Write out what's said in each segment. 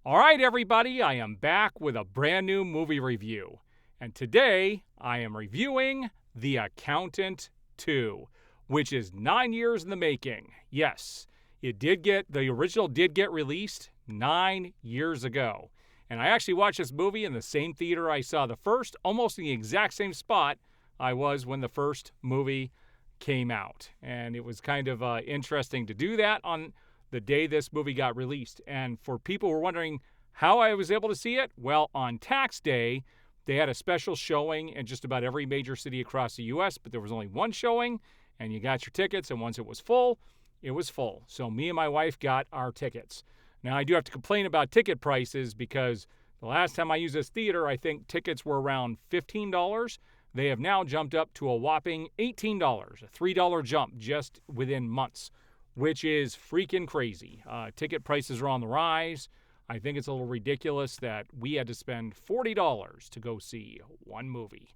All right, everybody, I am back with a brand new movie review. And today I am reviewing The Accountant 2, which is 9 years in the making. Yes, the original did get released 9 years ago. And I actually watched this movie in the same theater I saw the first, almost in the exact same spot I was when the first movie came out. And it was kind of interesting to do that on the day this movie got released. And for people who were wondering how I was able to see it, well, on tax day, they had a special showing in just about every major city across the U.S., but there was only one showing, and you got your tickets, and once it was full, it was full. So me and my wife got our tickets. Now, I do have to complain about ticket prices because the last time I used this theater, I think tickets were around $15. They have now jumped up to a whopping $18, a $3 jump just within months, which is freaking crazy. Ticket prices are on the rise. I think it's a little ridiculous that we had to spend $40 to go see one movie.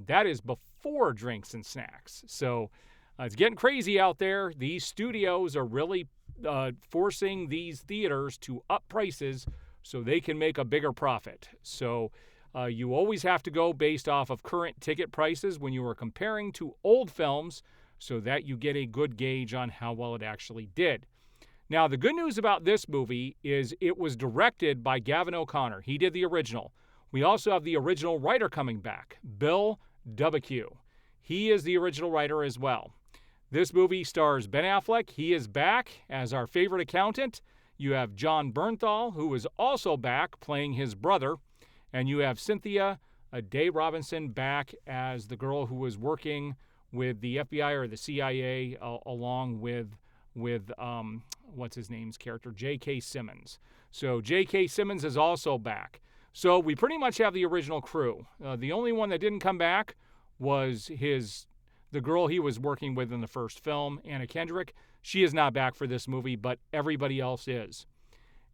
That is before drinks and snacks. So it's getting crazy out there. These studios are really forcing these theaters to up prices so they can make a bigger profit. So you always have to go based off of current ticket prices when you are comparing to old films so that you get a good gauge on how well it actually did. Now, the good news about this movie is it was directed by Gavin O'Connor. He did the original. We also have the original writer coming back, Bill W. He is the original writer as well. This movie stars Ben Affleck. He is back as our favorite accountant. You have Jon Bernthal, who is also back playing his brother. And you have Cynthia Day Robinson back as the girl who was working with the FBI or the CIA along with what's his name's character, J.K. Simmons. So J.K. Simmons is also back. So we pretty much have the original crew. The only one that didn't come back was the girl he was working with in the first film, Anna Kendrick. She is not back for this movie, but everybody else is.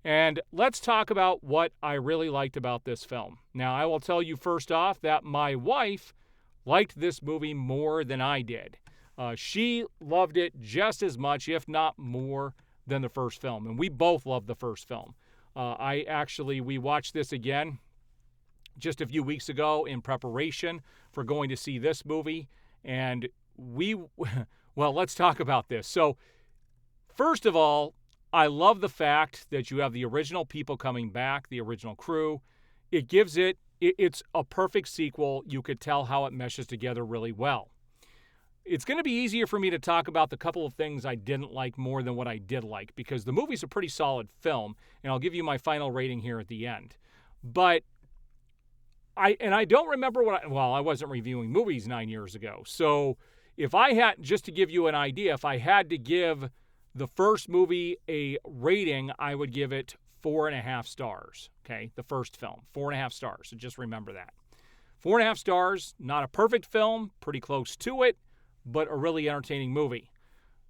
And let's talk about what I really liked about this film. Now, I will tell you first off that my wife liked this movie more than I did. She loved it just as much, if not more, than the first film. And we both loved the first film. We watched this again just a few weeks ago in preparation for going to see this movie. And let's talk about this. So, first of all, I love the fact that you have the original people coming back, the original crew. It gives it's a perfect sequel. You could tell how it meshes together really well. It's going to be easier for me to talk about the couple of things I didn't like more than what I did like, because the movie's a pretty solid film, and I'll give you my final rating here at the end. But I don't remember I wasn't reviewing movies 9 years ago. So if I had, just to give you an idea, if I had to give the first movie a rating, I would give it 4.5 stars. Okay, the first film, 4.5 stars. So just remember that. 4.5 stars, not a perfect film, pretty close to it, but a really entertaining movie.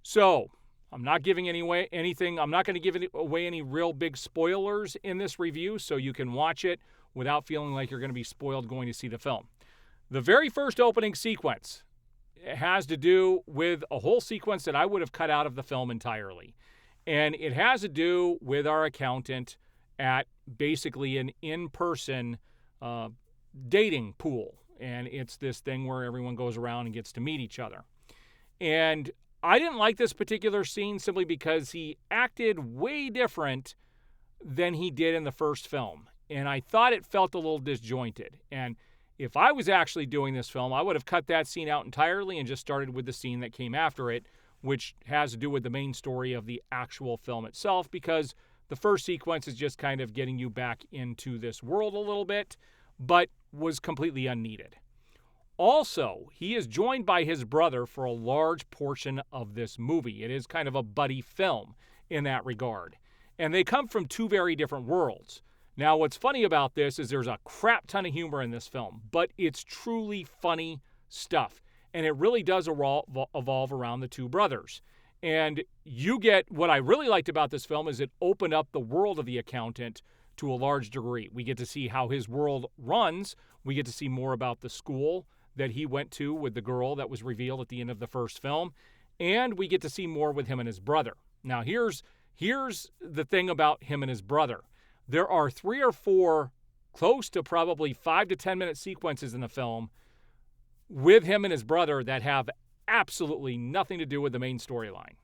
So I'm not giving anything. I'm not going to give away any real big spoilers in this review, so you can watch it without feeling like you're going to be spoiled going to see the film. The very first opening sequence has to do with a whole sequence that I would have cut out of the film entirely. And it has to do with our accountant at basically an in-person dating pool. And it's this thing where everyone goes around and gets to meet each other. And I didn't like this particular scene simply because he acted way different than he did in the first film. And I thought it felt a little disjointed. And if I was actually doing this film, I would have cut that scene out entirely and just started with the scene that came after it, which has to do with the main story of the actual film itself, because the first sequence is just kind of getting you back into this world a little bit, but was completely unneeded. Also, he is joined by his brother for a large portion of this movie. It is kind of a buddy film in that regard. And they come from two very different worlds. Now, what's funny about this is there's a crap ton of humor in this film, but it's truly funny stuff. And it really does evolve around the two brothers. And you get, what I really liked about this film is it opened up the world of the accountant to a large degree. We get to see how his world runs. We get to see more about the school that he went to with the girl that was revealed at the end of the first film. And we get to see more with him and his brother. Now, here's the thing about him and his brother. there are 3 or 4 close to probably 5 to 10 minute sequences in the film with him and his brother that have absolutely nothing to do with the main storyline.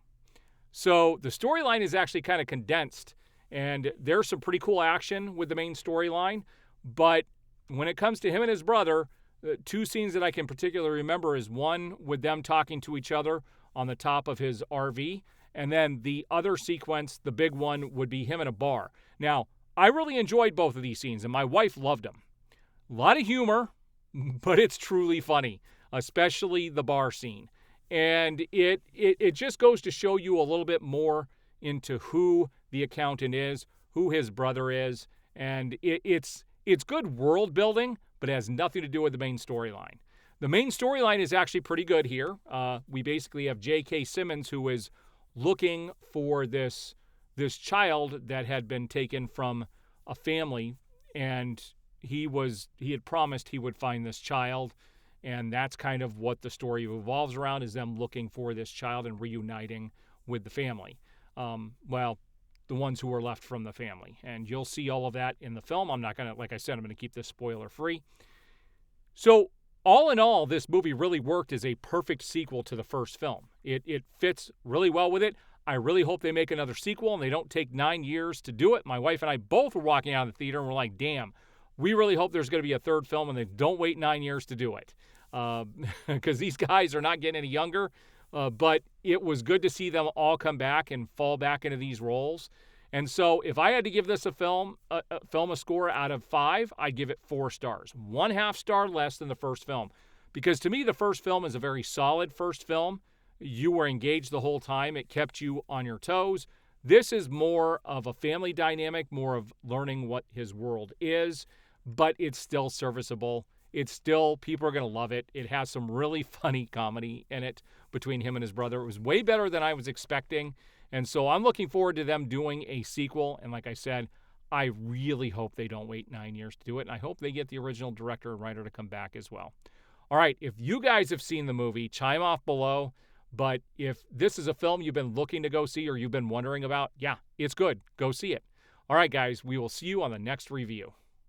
So the storyline is actually kind of condensed, and there's some pretty cool action with the main storyline. But when it comes to him and his brother, the 2 scenes that I can particularly remember is one with them talking to each other on the top of his RV, and then the other sequence, the big one, would be him in a bar. Now, I really enjoyed both of these scenes, and my wife loved them. A lot of humor, but it's truly funny, especially the bar scene. And it just goes to show you a little bit more into who the accountant is, who his brother is, and it's good world building, but it has nothing to do with the main storyline. The main storyline is actually pretty good here. We basically have J.K. Simmons, who is looking for this child that had been taken from a family, and he had promised he would find this child, and that's kind of what the story revolves around, is them looking for this child and reuniting with the family. The ones who were left from the family. And you'll see all of that in the film. I'm not going to, like I said, I'm going to keep this spoiler free. So all in all, this movie really worked as a perfect sequel to the first film. It fits really well with it. I really hope they make another sequel and they don't take 9 years to do it. My wife and I both were walking out of the theater and we're like, damn, we really hope there's going to be a third film and they don't wait 9 years to do it. Because these guys are not getting any younger. But it was good to see them all come back and fall back into these roles. And so if I had to give this a score out of 5, I'd give it 4 stars. 1/2 star less than the first film. Because to me, the first film is a very solid first film. You were engaged the whole time. It kept you on your toes. This is more of a family dynamic, more of learning what his world is, but it's still serviceable. It's still, people are going to love it. It has some really funny comedy in it between him and his brother. It was way better than I was expecting. And so I'm looking forward to them doing a sequel. And like I said, I really hope they don't wait 9 years to do it. And I hope they get the original director and writer to come back as well. All right, if you guys have seen the movie, chime off below. But if this is a film you've been looking to go see or you've been wondering about, yeah, it's good. Go see it. All right, guys, we will see you on the next review.